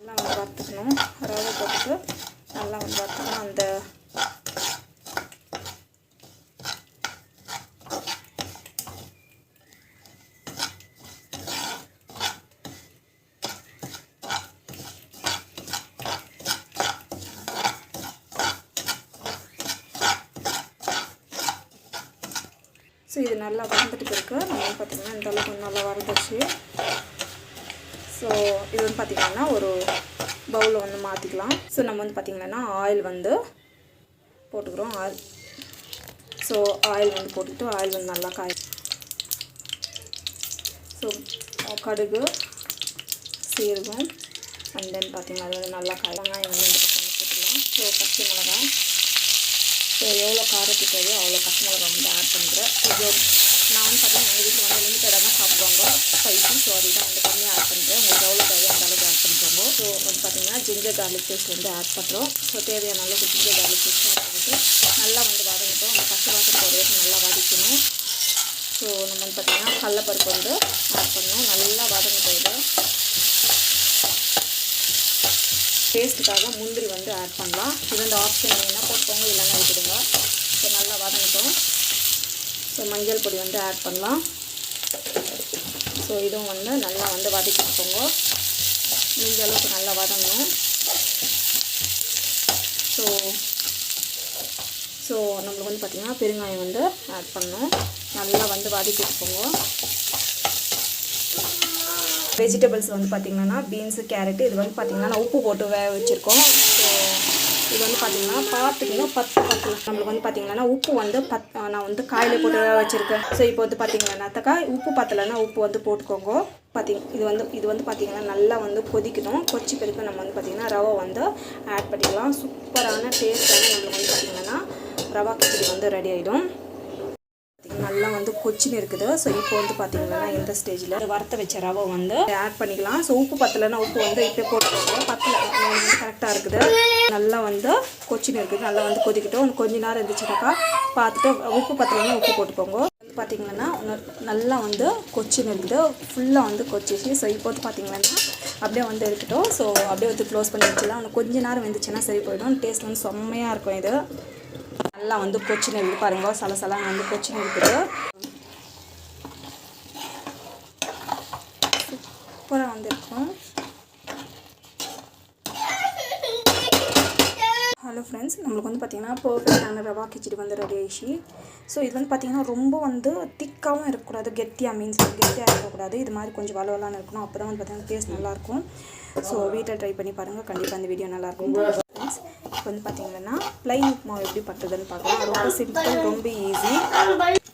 நல்லா வந்து வறுத்துக்கணும். ரவை போட்டு நல்லா வந்து வறுத்துக்கணும். அந்த ஸோ இது நல்லா வறுந்துட்டு இருக்கு. நம்ம பார்த்திங்கன்னா இந்த அளவுக்கு நல்லா வறுந்துச்சு. ஸோ இது வந்து பார்த்திங்கன்னா ஒரு பவுலில் வந்து மாற்றிக்கலாம். ஸோ நம்ம வந்து பார்த்திங்கன்னா ஆயில் வந்து போட்டுக்கிறோம். ஸோ ஆயில் வந்து போட்டுக்கிட்டு ஆயில் வந்து நல்லா காய். ஸோ கடுகு, சீரகம் அண்ட் தென் பார்த்திங்கன்னா அது வந்து நல்லா காய். வெங்காயம் வந்து இந்த பக்கம் போட்டுக்கலாம். ஸோ பச்சை மிளகாய், ஸோ எவ்வளோ காரத்துக்கு தேவையோ அவ்வளோ பச்சை மிளகாய் வந்து ஆட் பண்ணுறேன். இது நான் வந்து பார்த்திங்கன்னா எங்கள் வீட்டில் வந்து லிமிட்டடாக தான் சாப்பிடுவாங்க ஸ்பைசி. ஸோ அதுதான் வந்து கம்மியாக ஆட் பண்ணுறேன். உங்களுக்கு எவ்வளோ தேவையோ அந்த அளவுக்கு ஆட் பண்ணிக்கோங்க. ஸோ வந்து பார்த்திங்கன்னா ஜிஞ்சர் கார்லிக் பேஸ்ட் வந்து ஆட் பண்ணுறோம். ஸோ தேவையான அளவுக்கு ஜிஞ்சர் கார்லிக் பேஸ்ட் ஆட் பண்ணிட்டு நல்லா வந்து வதங்கிட்டோம். அந்த பச்சை வாசனை போகிற வரைக்கும் நல்லா வதக்கணும். ஸோ நம்ம வந்து பார்த்திங்கன்னா கடலைப்பருப்பு வந்து ஆட் பண்ணணும். நல்லா வதங்கிட்டோம். இது டேஸ்ட்டுக்காக முந்திரி வந்து ஆட் பண்ணலாம். இது வந்து ஆப்ஷன் என்ன போட்டுக்கோங்க, இல்லைன்னா விட்டுடுங்க. ஸோ நல்லா வதங்கட்டும். ஸோ மஞ்சள் பொடி வந்து ஆட் பண்ணலாம். ஸோ இதுவும் வந்து நல்லா வந்து வதக்கிக்கோங்க. முடிஞ்ச அளவுக்கு நல்லா வதங்கணும். ஸோ நம்மளுக்கு வந்து பார்த்திங்கன்னா பெருங்காயம் வந்து ஆட் பண்ணணும். நல்லா வந்து வதக்கிக்கோங்க. வெஜிடபிள்ஸ் வந்து பார்த்திங்கன்னா பீன்ஸு, கேரட்டு இது வந்து பார்த்திங்கன்னா உப்பு போட்டு வேக வச்சுருக்கோம். ஸோ இது வந்து பார்த்திங்கன்னா பார்த்துக்கணும் 10 நம்மளுக்கு வந்து பார்த்திங்கன்னா உப்பு வந்து நான் வந்து காயில் போட்டு வேக வச்சுருக்கேன். ஸோ இப்போ வந்து பார்த்திங்கன்னாக்கா உப்பு பத்தலைன்னா உப்பு வந்து போட்டுக்கோங்க. இது வந்து பார்த்திங்கன்னா நல்லா வந்து கொதிக்கணும். கொச்சி பிறகு நம்ம வந்து பார்த்திங்கன்னா ரவை வந்து ஆட் பண்ணிக்கலாம். சூப்பரான டேஸ்ட்டான நம்மளுக்கு வந்து பார்த்திங்கன்னா ரவா கிச்சடி வந்து ரெடி ஆகிடும். நல்லா வந்து கொச்சின்னு இருக்குது. ஸோ இப்போ வந்து பார்த்திங்கன்னா இந்த ஸ்டேஜில் வறுத்த வச்ச ரவை வந்து ஆட் பண்ணிக்கலாம். ஸோ உப்பு பத்தலைன்னா உப்பு வந்து இப்போ போட்டுக்கோங்க. பத்தலை வந்து கரெக்டாக இருக்குது. நல்லா வந்து கொச்சின்னு இருக்குது. நல்லா வந்து கொதிக்கிட்டோம். கொஞ்ச நேரம் இருந்துச்சுனாக்கா பார்த்துட்டு உப்பு பத்தலைன்னா உப்பு போட்டுக்கோங்க. பார்த்திங்கன்னா நல்லா வந்து கொச்சின்னு இருக்குது. ஃபுல்லாக வந்து கொச்சிச்சு. ஸோ இப்போ வந்து பார்த்திங்கன்னா அப்படியே வந்து இருக்கட்டும். ஸோ அப்படியே வந்து க்ளோஸ் பண்ணி வச்சுக்கலாம். இன்னும் கொஞ்ச நேரம் வந்துச்சுன்னா சரி போயிடும். டேஸ்ட் வந்து செம்மையாக இருக்கும். இது நல்லா வந்து கொச்சின்னு இருக்குது. பாருங்க சலசலாக வந்து கொச்சின்னு இருக்குது. சூப்பராக வந்துருக்கும். ஹலோ ஃப்ரெண்ட்ஸ், நம்மளுக்கு வந்து பார்த்திங்கன்னா பர்ஃபெக்டான ரவா கிச்சடி வந்து ரெடி ஆகிடுச்சு. ஸோ இது வந்து பார்த்திங்கன்னா ரொம்ப வந்து திக்காகவும் இருக்கக்கூடாது, கெட்டியாக கெட்டியாக இருக்கக்கூடாது. இது மாதிரி கொஞ்சம் வளவலான்னு இருக்கணும். அப்போ தான் வந்து பார்த்திங்கன்னா டேஸ்ட் நல்லாயிருக்கும். ஸோ வீட்டில் ட்ரை பண்ணி பாருங்கள். கண்டிப்பாக இந்த வீடியோ நல்லாயிருக்கும். ஃப்ரெண்ட்ஸ் இப்போ வந்து பார்த்திங்கன்னா ப்ளைன் உப்புமா எப்படி பண்ணுறதுன்னு பார்க்கலாம். ரொம்ப சிம்பிள், ரொம்ப ஈஸி.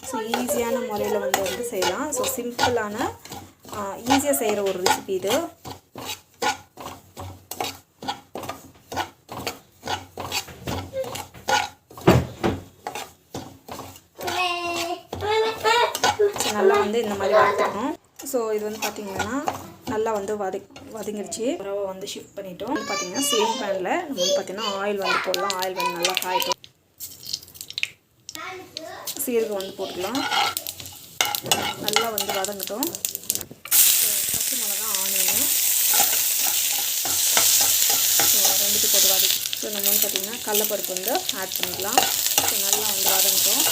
ஸோ ஈஸியான முறையில் வந்து செய்யலாம். ஸோ சிம்பிளான ஈஸியாக செய்கிற ஒரு ரெசிபி இது. நல்லா வந்து இந்த மாதிரி வறுத்துக்கணும். ஸோ இது வந்து பார்த்திங்கன்னா நல்லா வந்து வதங்கிடுச்சு. ரவை வந்து ஷிஃப்ட் பண்ணிட்டோம். வந்து பார்த்திங்கன்னா சேம் பேனில் நம்ம வந்து பார்த்திங்கன்னா ஆயில் வந்து போடலாம். ஆயில் வந்து நல்லா காயட்டும். சீரகம் வந்து போட்டுக்கலாம். நல்லா வந்து வதங்கட்டும். பச்சை மிளகா, ஆனியன், ஸோ ரெண்டுத்தையும் போட்டு வதக்கி. ஸோ நம்ம வந்து பார்த்திங்கன்னா கடலைப்பருப்பு வந்து ஆட் பண்ணிக்கலாம். ஸோ நல்லா வந்து வதங்கட்டும்.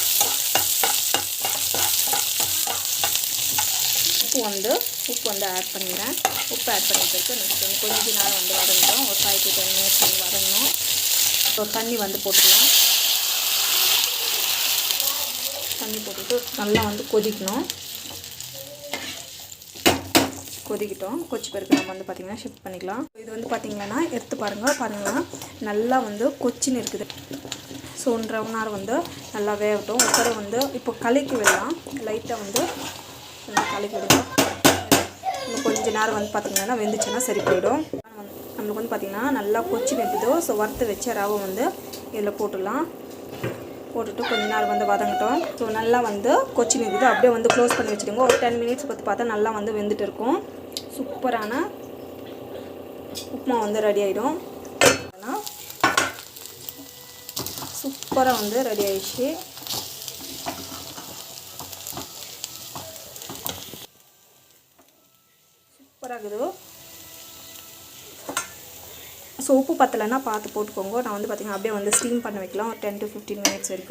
உப்பு வந்து ஆட் பண்ணிடுறேன். உப்பு ஆட் பண்ணிட்டு நெக்ஸ்ட் கொஞ்ச நேரம் வந்து வதங்கட்டும். ஒரு 5 to 10 minutes வந்து வதங்கணும். ஸோ தண்ணி வந்து போட்டுக்கலாம். தண்ணி போட்டுட்டு நல்லா வந்து கொதிக்கணும். கொதிக்கிட்டோம். கொச்சி பிறகு நம்ம வந்து பார்த்திங்கன்னா ஷிஃப்ட் பண்ணிக்கலாம். இது வந்து பார்த்திங்கன்னா எடுத்து பாருங்கள் நல்லா வந்து கொச்சின்னு இருக்குது. ஸோ 1.5 மணி நேரம் வந்து நல்லா வேகட்டும். ஒரு வந்து இப்போ கலக்கி விடலாம். லைட்டாக வந்து கலக்கி விடலாம். இன்னும் கொஞ்சம் நேரம் வந்து பார்த்திங்கன்னா வெந்துச்சுன்னா சரி போயிடும். நம்மளுக்கு வந்து பார்த்திங்கன்னா நல்லா கொச்சி வெந்துதோ. ஸோ வறுத்து வச்ச ரவை வந்து இதில் போட்டுடலாம். போட்டுட்டு கொஞ்சம் நேரம் வந்து வதங்கட்டும். ஸோ நல்லா வந்து கொச்சி வெந்துது. அப்படியே வந்து க்ளோஸ் பண்ணி வச்சுடுங்க. ஒரு 10 minutes பற்றி பார்த்தா நல்லா வந்து வெந்துட்டு இருக்கும். சூப்பரான உப்புமா வந்து ரெடி ஆகிடும். சூப்பராக வந்து ரெடி ஆகிடுச்சு. சூப்பராக இருக்குது. ஸோ உப்பு பத்தலைன்னா பார்த்து போட்டுக்கோங்க. நான் வந்து பார்த்திங்கன்னா அப்படியே வந்து ஸ்டீம் பண்ண வைக்கலாம் 10 to 15 minutes வரைக்கும்.